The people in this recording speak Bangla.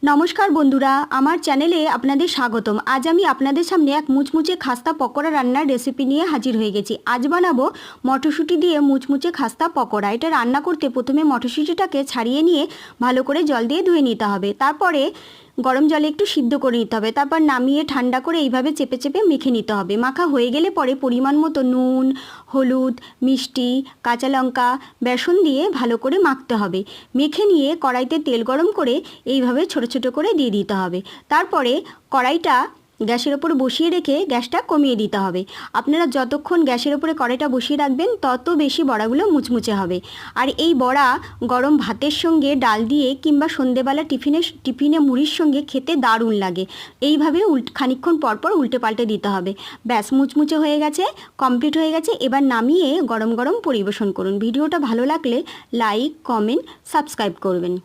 নমস্কার বন্ধুরা, আমার চ্যানেলে আপনাদের স্বাগতম। আজ আমি আপনাদের সামনে এক মুচমুচে খাস্তা পকোড়া রান্নার রেসিপি নিয়ে হাজির হয়ে গেছি। আজ বানাবো মটরশুঁটি দিয়ে মুচমুচে খাস্তা পকোড়া। এটা রান্না করতে প্রথমে মটরশুঁটিটাকে ছাড়িয়ে নিয়ে ভালো করে জল দিয়ে ধুয়ে নিতে হবে। তারপরে গরম জলে একটু সিদ্ধ করে নিতে হবে। তারপর নামিয়ে ঠান্ডা করে এইভাবে চেপে চেপে মেখে নিতে হবে। মাখা হয়ে গেলে পরে পরিমাণ মতো নুন, হলুদ, মিষ্টি, কাঁচা লঙ্কা, বেসন দিয়ে ভালো করে মাখতে হবে। মেখে নিয়ে কড়াইতে তেল গরম করে এইভাবে ছোট ছোট করে দিয়ে দিতে হবে। তারপরে কড়াইটা গ্যাসের ওপর বসিয়ে রেখে গ্যাসটা কমিয়ে দিতে হবে। আপনারা যতক্ষণ গ্যাসের ওপরে কড়াইটা বসিয়ে রাখবেন তত বেশি বড়াগুলো মুচমুচে হবে। আর এই বড়া গরম ভাতের সঙ্গে ডাল দিয়ে কিংবা সন্ধেবেলা টিফিনে মুড়ির সঙ্গে খেতে দারুণ লাগে। এইভাবে খানিকক্ষণ পরপর উল্টে পাল্টে দিতে হবে। ব্যাস, মুচমুচে হয়ে গেছে, কমপ্লিট হয়ে গেছে। এবার নামিয়ে গরম গরম পরিবেশন করুন। ভিডিওটা ভালো লাগলে লাইক, কমেন্ট, সাবস্ক্রাইব করবেন।